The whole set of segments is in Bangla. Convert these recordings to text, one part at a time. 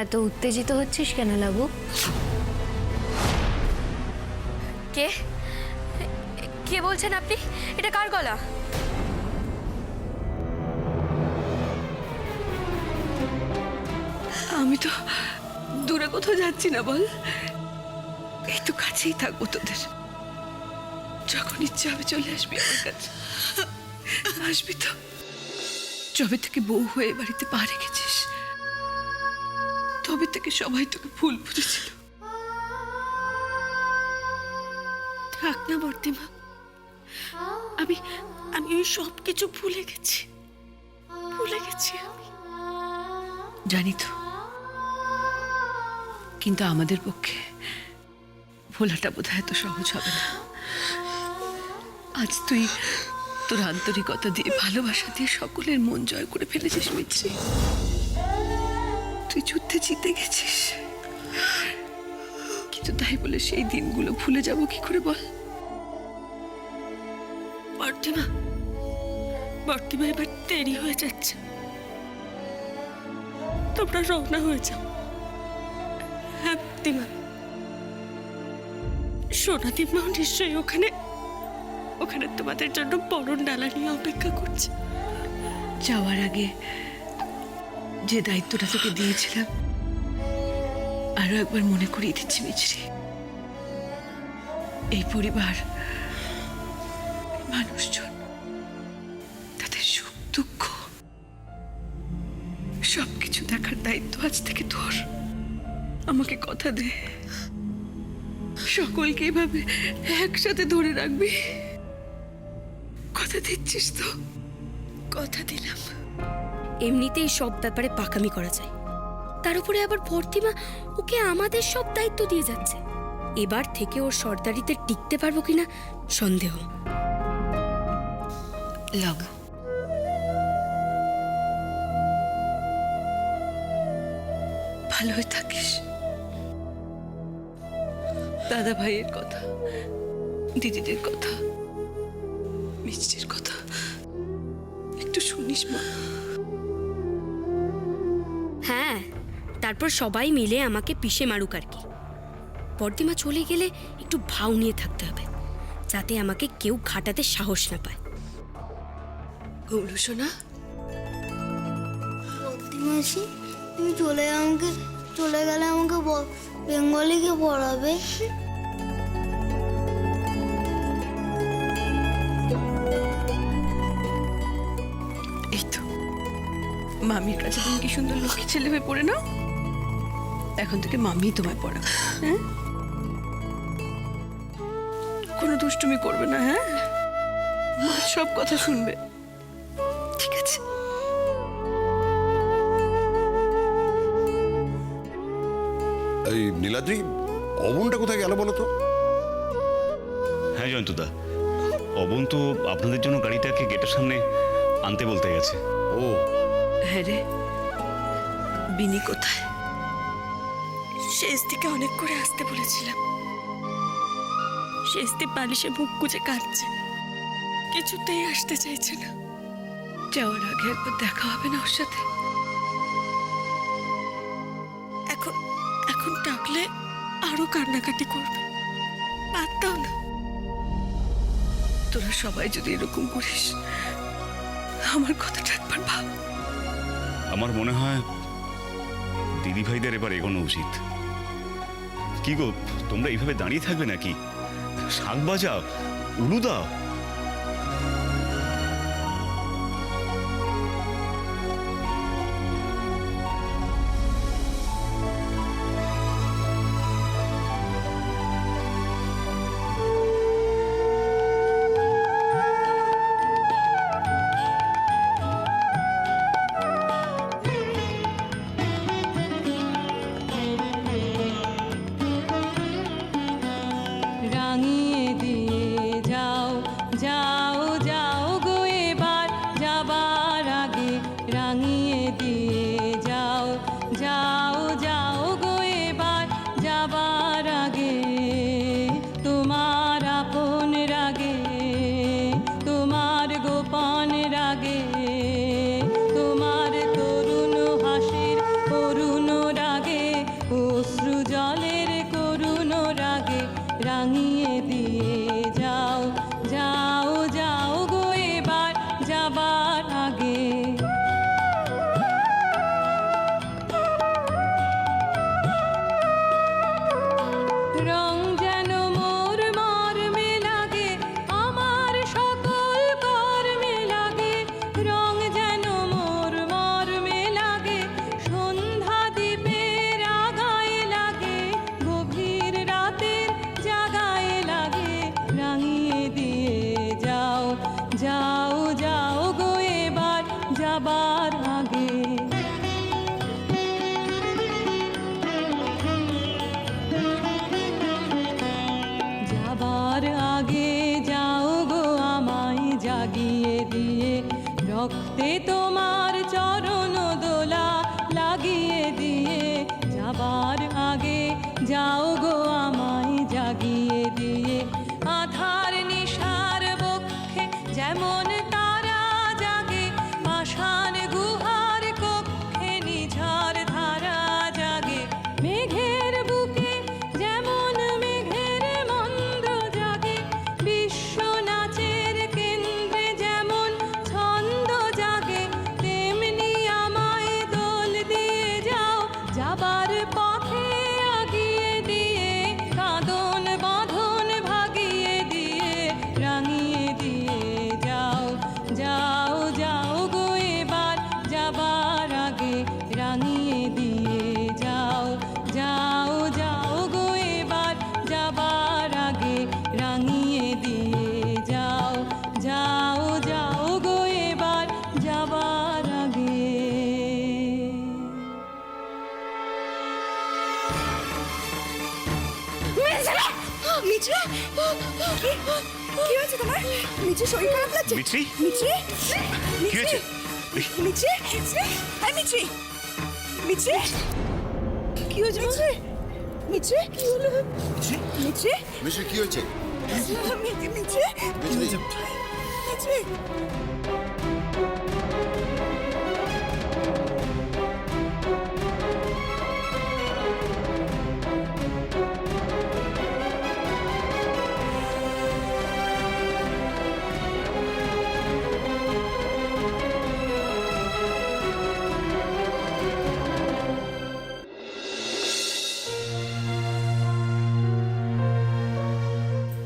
এত উত্তেজিত হচ্ছিস কেন লাবু? কে কে বলছেন আপনি? এটা কার গলা? আমি তো দূরে কোথাও যাচ্ছি না, বল। এই তো কাছেই থাকবো তোদের। যখন ইচ্ছে হবে চলে আসবি আমার কাছে। আসবি তো? যবে থেকে বউ হয়ে বাড়িতে পা রেখেছিস তবে থেকে সবাই তোকে ভুল বুঝেছিল। থাক না বর্তিমা, আমি আমি ওই সব কিছু ভুলে গেছি। আমি জানি তো, কিন্তু আমাদের পক্ষে ভোলাটা বোধহয় এত সহজ হবে না। আজ তুই তোর আন্তরিকতা দিয়ে, ভালোবাসা দিয়ে সকলের মন জয় করে ফেলেছিস মিত্রি। তুই যুদ্ধে জিতে গেছিস, কিন্তু তাই বলে সেই দিনগুলো ভুলে যাব কি করে বল? বর্তিমা এবার দেরি হয়ে যাচ্ছে, তোমরা রওনা হয়ে যাও। হ্যাঁ বর্তিমা, সোনাদিমাও নিশ্চয়ই ওখানে তোমাদের জন্য বরণ ডালা নিয়ে অপেক্ষা করছে। যাওয়ার আগে যে দায়িত্বটা তোকে দিয়েছিলাম আরো একবার মনে করিয়ে দিচ্ছি মিছরি। এই পরিবার, মানুষজন, তাদের সুখ দুঃখ সবকিছু দেখার দায়িত্ব আজ থেকে তোর। আমাকে কথা দে, সকলকে এভাবে একসাথে ধরে রাখবি। কথা দিচ্ছিস তো? কথা দিলাম। এমনিতেই সব ব্যাপারে পাকামি করা যায়, তার উপরে আবার ভর্তিমা ওকে আমাদের সব দায়িত্ব দিয়ে যাচ্ছে। এবার থেকে ওর সর্দারিতে টিকতে পারবো কিনা সন্দেহ। লাগু, ভালো হয়ে থাকিস। দাদা ভাইয়ের কথা, দিদিদের কথা, মিষ্টির কথা একটু শুনিস মা। হ্যাঁ, তারপর সবাই মিলে আমাকে পিষে মারুক আর কি। ভর্তিমা চলে গেলে একটু ভাও নিয়ে থাকতে হবে, যাতে আমাকে কেউ ঘাটাতে সাহস না পায়। গৌরু সোনা, মাসি, তুমি চলে গেলে আমাকে বেঙ্গলিকে পড়াবে। এই তো মামির কাছে তুমি কি সুন্দর লক্ষ্মী ছেলে হয়ে পড়ে নাও। এখন থেকে মামি তোমায় পড়াবে। হ্যাঁ, কোনো দুষ্টুমি করবে না। হ্যাঁ, মা সব কথা শুনবে, ঠিক আছে? এই নীলাদ্রি, অবনটা কোথায় গেল বলো তো? হ্যাঁ জয়ন্তদা, অবন তো আপনাদের জন্য গাড়িটাকে গেটের সামনে আনতে বলতে গেছে। ও হ্যাঁ রে, বিনি কোথায়? শেষ দিকে অনেক করে আসতে বলেছিলাম। শেষ দিকে বালিশে মুখ গুজে কাঁদছে, কিছুতেই আসতে চাইছে না। যাওয়ার আগে একবার দেখা হবে না ওর সাথে? এখন ডাকলে আরো কান্নাকাটি করবে। বাদ দাও না। তোরা সবাই যদি এরকম করিস, আমার কথাটা একবার ভাব। আমার মনে হয় দিদি ভাইদের এবার এগোনো উচিত। কি গো, তোমরা এইভাবে দাঁড়িয়ে থাকবে নাকি? শাক বাজাও, উলু দাও। রাঙিয়ে দিয়ে যাও জাগিয়ে দিয়ে, রক্তে তোমার চরণ দোলা লাগিয়ে দিয়ে, যাবার আগে যাও গো আমায় জাগিয়ে দিয়ে। আধার নিশার বক্ষে যেমন তারা জাগে, পাষাণ গুহার কক্ষে নিঝার ধারা জাগে। মেঘের বুকে যেমন মেঘের মন্দ্র জাগে, বিশ্ব নাচের কেন্দ্রে যেমন ছন্দ জাগে, তেমনি আমায় দোল দিয়ে যাও যাবার পথে আগিয়ে দিয়ে, কাঁদন বাঁধন ভাগিয়ে দিয়ে, রাঙিয়ে দিয়ে যাও যাও যাও গো এবার যাবার আগে, রাঙিয়ে দিয়ে যাও যাও যাও গো এবার যাবার আগে, রাঙিয়ে দিয়ে যাও যাও যাও গো এবার যাবার আগে। কি হয়েছে তোমার? মিছে শরীর খারাপ লাগছে? মিছরি মিছে কি হয়েছে? মিছে আই মিছে মিছে কি হয়েছে? মিছে মিছে কি হলো? মিছে মিছরি কি হয়েছে? মিছে মিছে মিছে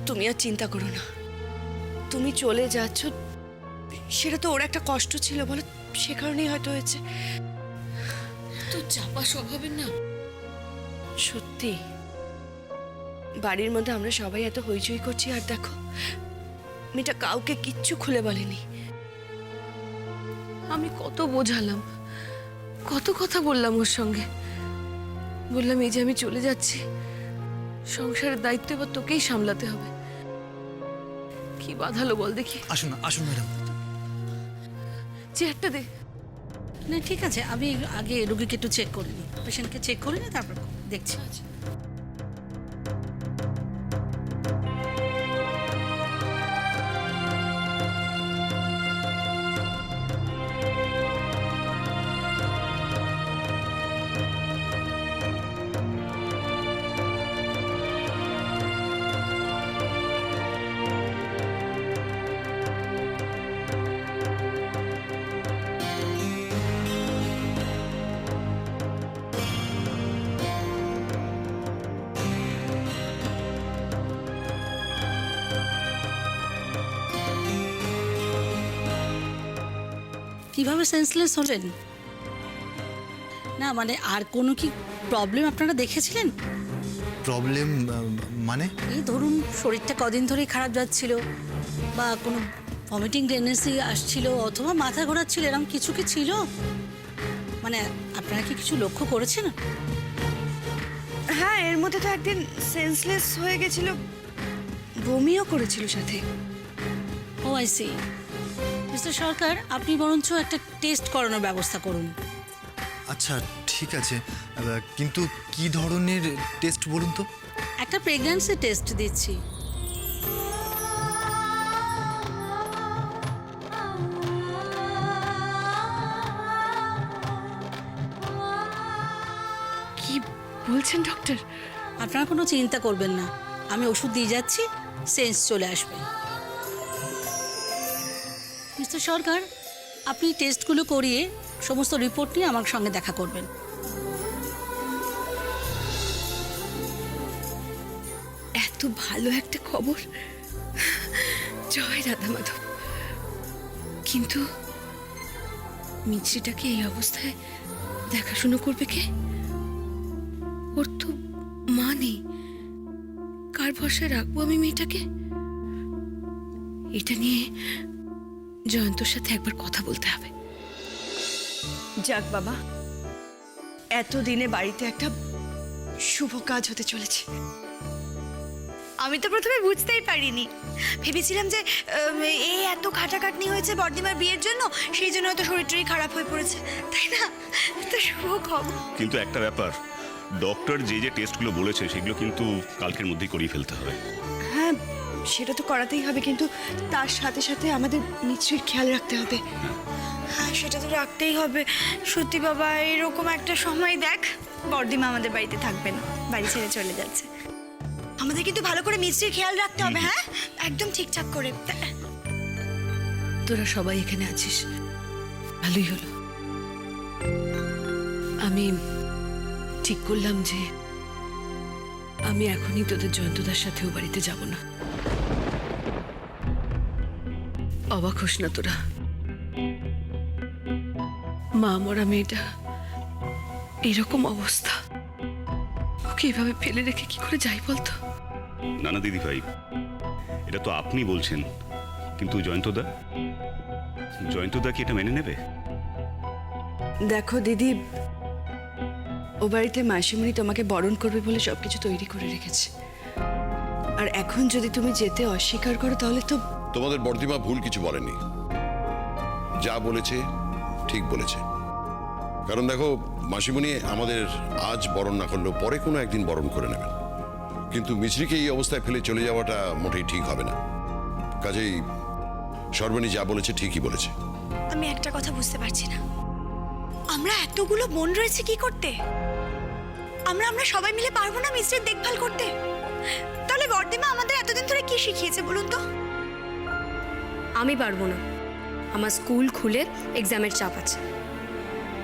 তুমি আর চিন্তা করো না, তুমি চলে যাচ্ছ সেটা তো ওর একটা কষ্ট ছিল বলো, সে কারণেই হয়তো হয়েছে। তো চাপা স্বভাবের না। সত্যি বাড়ির মধ্যে আমরা সবাই এত হইচই করছি, আর দেখো মেয়েটা কাউকে কিচ্ছু খুলে বলেনি। আমি কত বোঝালাম, কত কথা বললাম ওর সঙ্গে, বললাম এই যে আমি চলে যাচ্ছি, সংসারের দায়িত্ব এবার তোকেই সামলাতে হবে। কি বাধালো বল দেখি। আসুন আসুন ম্যাডাম। চেয়ারটা দে। না ঠিক আছে, আমি আগে রোগীকে একটু চেক করে নিই, পেশেন্টকে চেক করে নিই, তারপর দেখছি। কিভাবে সেন্সলেস হলেন? না মানে আর কোনো কি প্রবলেম আপনারা দেখেছিলেন? প্রবলেম মানে? এই ধরুন শরীরটা কদিন ধরেই খারাপ যাচ্ছিল, বা কোনো ভমিটিং টেন্ডেন্সি আসছিল, অথবা মাথা ঘোরাচ্ছিল, এরকম কিছু কি ছিল? মানে আপনারা কি কিছু লক্ষ্য করেছেন? হ্যাঁ, এর মধ্যে তো একদিন সেন্সলেস হয়ে গেছিল, বমিও করেছিল সাথে। ও আই সি। মিস্টার সরকার, আপনি বরঞ্চ একটা টেস্ট করানোর ব্যবস্থা করুন। আচ্ছা ঠিক আছে, কিন্তু কি ধরনের টেস্ট বলুন তো? একটা প্রেগন্যান্সি টেস্ট দিচ্ছি। কি বলছেন ডক্টর? আপনারা কোনো চিন্তা করবেন না, আমি ওষুধ দিয়ে যাচ্ছি, সেন্স চলে আসবে। মিস্টার সরকার, আপনি টেস্টগুলো করিয়ে সমস্ত রিপোর্ট নিয়ে আমার সঙ্গে দেখা করবেন। এত ভালো একটা খবর, জয় রাধা মাধব। কিন্তু মিছরিটাকে এই অবস্থায় দেখাশুনো করবে কে? ওর তো মা নেই, কার ভরসায় রাখবো আমি মেয়েটাকে? এটা নিয়ে জয়ন্তর সাথে একবার কথা বলতে হবে। যাক বাবা, এতদিনে বাড়িতে একটা শুভ কাজ হতে চলেছে। আমি তো প্রথমে বুঝতেই পারিনি, ভেবেছিলাম যে এই এত খাটাখাটনি হয়েছে বর্দিমার বিয়ের জন্য, সেই জন্য হয়তো শরীর টরীর খারাপ হয়ে পড়েছে, তাই না? তো শুভ খবর। কিন্তু একটা ব্যাপার, ডক্টর যে যে টেস্টগুলো বলেছে সেগুলো কিন্তু কালকের মধ্যেই করিয়ে ফেলতে হবে। হ্যাঁ, সেটা তো করাতেই হবে, কিন্তু তার সাথে সাথে আমাদের মিছরির খেয়াল রাখতে হবে। হ্যাঁ, সেটা তো রাখতেই হবে। সত্যি বাবা, এরকম একটা সময় দেখ, বর্দিমা আমাদের বাড়িতে থাকবে না, বাড়ি ছেড়ে চলে যাচ্ছে। আমাদের কিন্তু ভালো করে মিছরির খেয়াল রাখতে হবে, হ্যাঁ, একদম ঠিকঠাক করে। তোরা সবাই এখানে আছিস, ভালোই হলো। আমি ঠিক করলাম যে আমি এখনই তোদের জয়ন্তদার সাথেও বাড়িতে যাব না। অবাক হোস না তোরা, মা মরা মেয়েটা এরকম অবস্থা, ওকে এভাবে ফেলে রেখে কি করে যাই বলতো? না না দিদি ভাই, এটা তো আপনি বলছেন, কিন্তু জয়ন্তদা কি এটা মেনে নেবে? দেখো দিদি, ও বাড়িতে মাসিমণি তোমাকে বরণ করবে বলে সবকিছু তৈরি করে রেখেছে, আর এখন যদি তুমি যেতে অস্বীকার করো তাহলে তো... তোমাদের বর্দিমা ভুল কিছু বলেনি, যা বলেছে ঠিক বলেছে। কারণ দেখো, মাসিমণি আমাদের আজ বরণ না করলেও পরে কোনো একদিন বরণ করে নেবেন, কিন্তু মিছরিকে এই অবস্থায় ফেলে চলে যাওয়াটা মোটেই ঠিক হবে না। কাজেই সর্বনী যা বলেছে ঠিকই বলেছে। আমি একটা কথা বুঝতে পারছি না, আমরা এতগুলো বোন রয়েছে কি করতে? আমরা সবাই মিলে পারবো না মিছরির দেখভাল করতে? তাহলে বর্দিমা আমাদের এতদিন ধরে কি শিখিয়েছে বলুন তো? আমি পারবো না, আমার স্কুল খুলে এক্সামের চাপ আছে।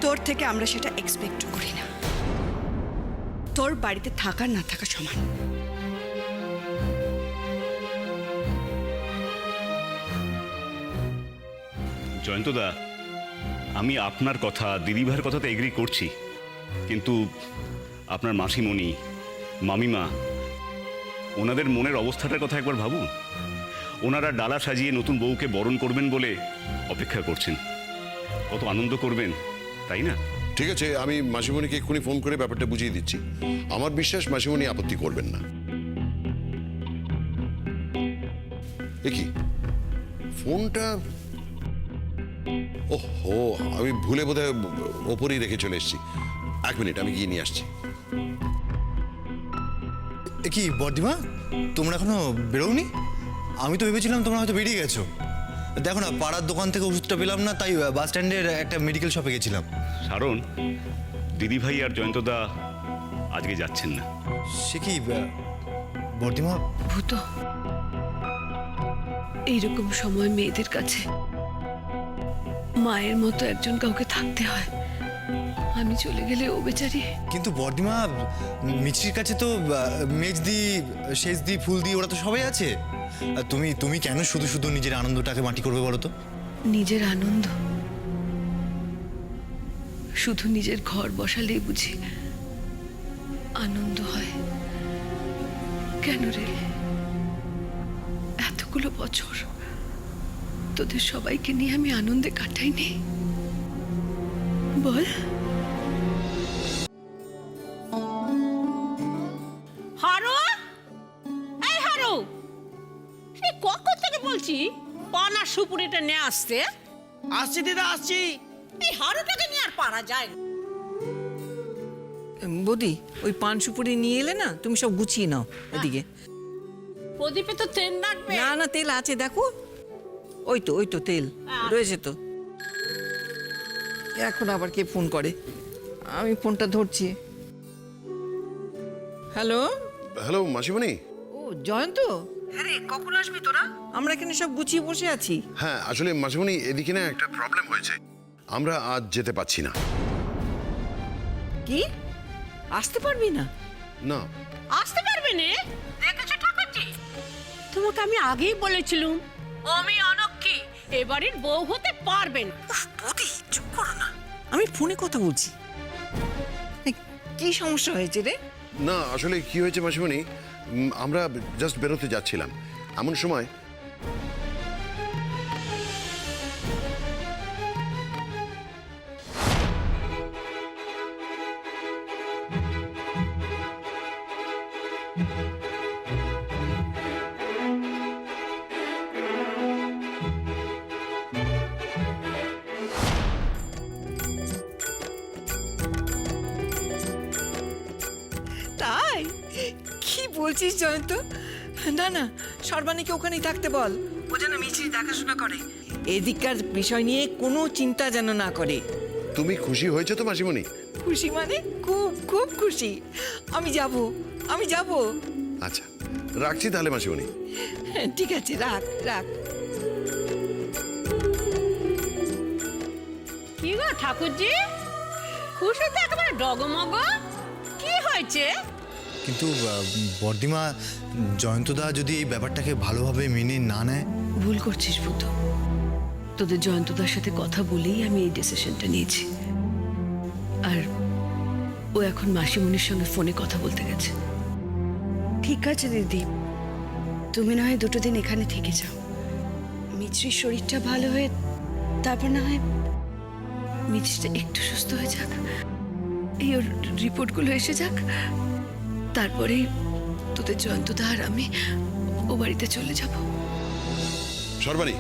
তোর থেকে আমরা সেটা এক্সপেক্ট করি না, তোর বাড়িতে থাকা না থাকা সমান। জয়ন্তদা, আমি আপনার কথা, দিদিভাইয়ের কথাতে এগ্রি করছি, কিন্তু আপনার মাসিমণি, মামিমা, ওনাদের মনের অবস্থাটার কথা একবার ভাবুন। ওনারা ডালা সাজিয়ে নতুন বউকে বরণ করবেন বলে অপেক্ষা করছেন, কত আনন্দ করবেন, তাই না? ঠিক আছে, আমি মাসিমণিকে এক্ষুনি ফোন করে ব্যাপারটা বুঝিয়ে দিচ্ছি। আমার বিশ্বাস মাসিমণি আপত্তি করবেন না। কি ফোনটা, ওহো, আমি ভুলে বোধহয় ওপরেই রেখে চলে এসেছি। 1 মিনিট, আমি গিয়ে নিয়ে আসছি। কি বর্দিমা, তোমরা এখনো বেরোওনি? আমি তো ভেবেছিলাম তোমরা হয়তো বেরিয়ে গেছো। দেখো না, পাড়ার দোকান থেকে ওষুধটা পেলাম না, তাই বাস স্ট্যান্ডের একটা মেডিকেল শপে গেছিলাম। কারণ দিদিভাই আর জয়ন্তদা আজকে যাচ্ছেন না। সে কি বর্দিমা? ভূত, এইরকম সময় মেয়েদের কাছে মায়ের মতো একজন কাউকে থাকতে হয়। আমি চলে গেলে ও বেচারি। কিন্তু বর্দিমা, মিছরির কাছে তো মেজদি, শেষদি, ফুলদি, ওরা তো সবাই আছে। আর তুমি কেন শুধু শুধু নিজের আনন্দটাকে মাটি করবে বলো তো? নিজের আনন্দ শুধু নিজের ঘর বসালেই বুঝি আনন্দ হয়? কেন রে, এতগুলো বছর তোদের সবাইকে নিয়ে আমি আনন্দে কাটাইনি বল? হারু, এই হারু, সে কখন থেকে বলছি পান আর সুপুরিটা নিয়ে আসতে। আসছি দিদা, আসছি। এই হারুটাকে নিয়ে আর পারা যায় না। বৌদি, ওই পান সুপুরি নিয়ে এলে না, তুমি সব গুছিয়ে নাও এদিকে। প্রদীপে তো তেল লাগবে। না না, তেল আছে, দেখো, ওই তো তেল রয়েছে তো। এখন আবার কে ফোন করে? আমি ফোনটা ধরছি। হ্যালো হ্যালো মাসিমণি। ও জয়ন্ত, হ্যাঁ রে, কখন আসবি তোরা? আমরা এখানে সব গুছিয়ে বসে আছি। হ্যাঁ, আসলে মাসিমণি, এদিকে না একটা প্রবলেম হয়েছে, আমরা আজ যেতে পারছি না। কি, আসতে পারবি না? না। আসতে পারবে না? দেখেছো ঠাকুরজি, তোমাকে আমি আগেই বলেছিলাম অমি অনক্ষী এবারের বউ হতে পারবেন। বৌদি চুপ করো না, আমি ফোনে কথা বলছি। কি সমস্যা হয়েছে রে? না, আসলে কি হয়েছে মাসিমণি, আমরা জাস্ট বেরোতে যাচ্ছিলাম, এমন সময় বলছিস জয়ন্ত? না না, সর্বাণীকে ওখানেই থাকতে বল, ও যেন মিছরি দেখাশোনা করে। এদিককার বিষয় নিয়ে কোনো চিন্তা যেন না করে। তুমি খুশি হয়েছো তো মাসিমণি? খুশি মানে খুব খুব খুশি। আমি যাব। আচ্ছা, রাখছি তাহলে মাসিমণি। হ্যাঁ, ঠিক আছে, রাখ রাখ। কি গো ঠাকুরজি, খুশিতে একেবারে ডগমগ, কি হয়েছে? কিন্তু বর্দিমা, জয়ন্তদা যদি এই ব্যাপারটাকে ভালোভাবে মেনে না নেয়? ভুল করছিস বুদ্ধ। তোদের জয়ন্তদার সাথে কথা বলেই আমি এই ডিসিশনটা নিয়েছি। আর ও এখন মাসিমণির সঙ্গে ফোনে কথা বলতে গেছে। ঠিক আছে দিদি, তুমি না হয় 2 দিন এখানে থেকে যাও। মিছরির শরীরটা ভালো হয়ে তারপর না হয় মিছরিটা একটু সুস্থ হয়ে যাক, এই ওর রিপোর্টগুলো এসে যাক, তারপরেই তোদের জয়ন্তদা আর আমি ও বাড়িতে চলে যাব। সর্বাণী,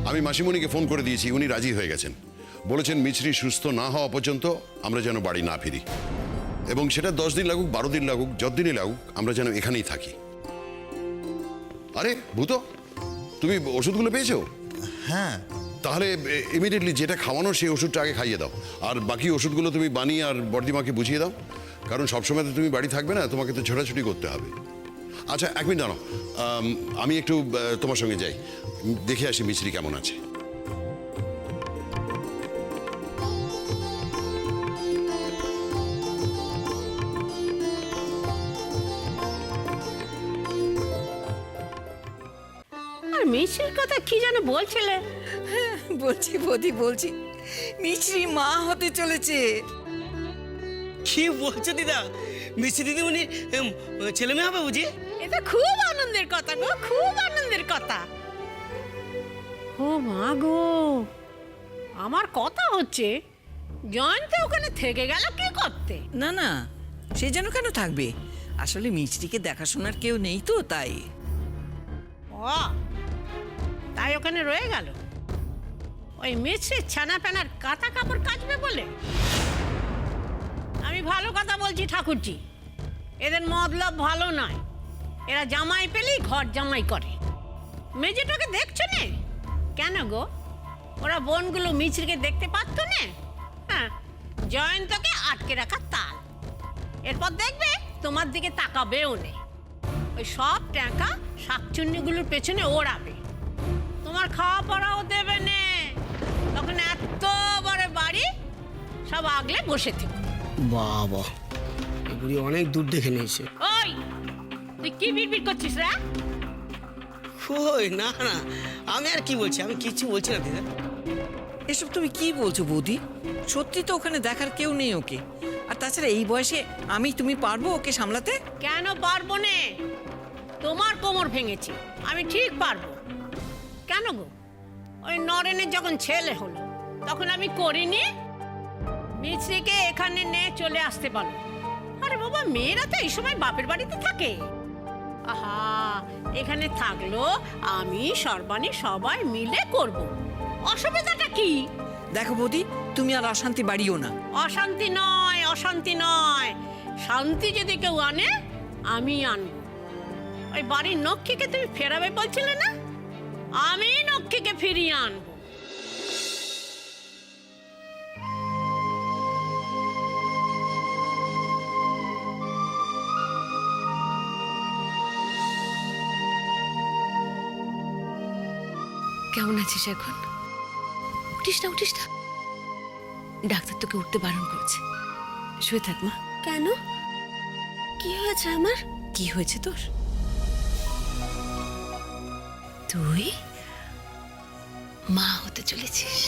আমি মাসিমণিকে ফোন করে দিয়েছি, উনি রাজি হয়ে গেছেন। বলেছেন মিছরি সুস্থ না হওয়া পর্যন্ত আমরা যেন বাড়ি না ফিরি, এবং সেটা 10 দিন লাগুক, 12 দিন লাগুক, যতদিনই লাগুক, আমরা যেন এখানেই থাকি। আরে ভূত, তুমি ওষুধগুলো পেয়েছো? হ্যাঁ। তাহলে ইমিডিয়েটলি যেটা খাওয়ানোর সেই ওষুধটা আগে খাইয়ে দাও, আর বাকি ওষুধগুলো তুমি বানি আর বর্দিমাকে বুঝিয়ে দাও, কারণ সবসময় তো তুমি বাড়ি থাকবে না, তোমাকে তো ছোটাছুটি করতে হবে। আচ্ছা, 1 মিনিট দাঁড়াও, আমি একটু তোমার সঙ্গে যাই, দেখে আসি মিছরি কেমন আছে। আর মিছির কথা কি যেন বলছিলে? বলছি বৌদি, বলছি মিছরি মা হতে চলেছে। কি বলছো দিদা? মিষ্টি দিদিমণি ছেলে মেয়ে হবে বুঝি? এটা খুব আনন্দের কথা গো, খুব আনন্দের কথা। ও মা গো, আমার কথা হচ্ছে জয়ন্ত ওখানে থেকে গেল কি করতে? না না, সে যেন কেন থাকবে, আসলে মিছরিকে দেখাশোনার কেউ নেই তো তাই। ও তাই ওখানে রয়ে গেল ওই মিছরির ছানা প্যানার কাটা কাপড় কাচবে বলে? আমি ভালো কথা বলছি ঠাকুরজি, এদের মতলব ভালো নয়। এরা জামাই পেলেই ঘর জামাই করে। মেজেটাকে দেখছো না কেন গো? ওরা বোনগুলো মিছরিকে দেখতে পারত না? হ্যাঁ, জয়ন্তকে আটকে রাখা তাল। এরপর দেখবে তোমার দিকে তাকাবেও নেই। ওই সব টাকা শাকচুন্নিগুলোর পেছনে ওড়াবে, তোমার খাওয়া পড়াও দেবে না। তখন এত বড় বাড়ি সব আগলে বসে থেকো। বাবা, বুড়ি অনেক দূর দেখে নিয়েছে। ওই তুই কি বিড়বিড় করছিস রে? কই না না, আমি আর কি বলছি, আমি কিছু বলছি না দিদা। এসব তুমি কি বলছো বৌদি? সত্যি তো ওখানে দেখার কেউ নেই ওকে। আর তাছাড়া এই বয়সে তুমি পারবো ওকে সামলাতে? কেন পারবো না? তোমার কোমর ভেঙেছি, আমি ঠিক পারবো। কেন গো, ওই নরেনের যখন ছেলে হলো তখন আমি করিনি? মিছরিকে এখানে নিয়ে চলে আসতে পারো। আরে বাবা, মেয়েরা তো এই সময় বাপের বাড়িতে থাকে। আহা, এখানে থাকলো আমি সর্বাণী সবাই মিলে করব, অসুবিধাটা কি? দেখো বৌদি, তুমি আর অশান্তি বাড়িও না। অশান্তি নয়, অশান্তি নয়, শান্তি যদি কেউ আনে আমি আনবো। ওই বাড়ির নক্ষীকে তুমি ফেরাবে বলছিলে না? আমি নক্ষীকে ফিরিয়ে আনবো। কেমন আছিস এখন? উঠিস না, উঠিস না, ডাক্তার তোকে উঠতে বারণ করেছে। শুয়ে থাক মা। কেন? কি হয়েছে আমার? কি হয়েছে তোর? তুই মা হতে চলেছিস।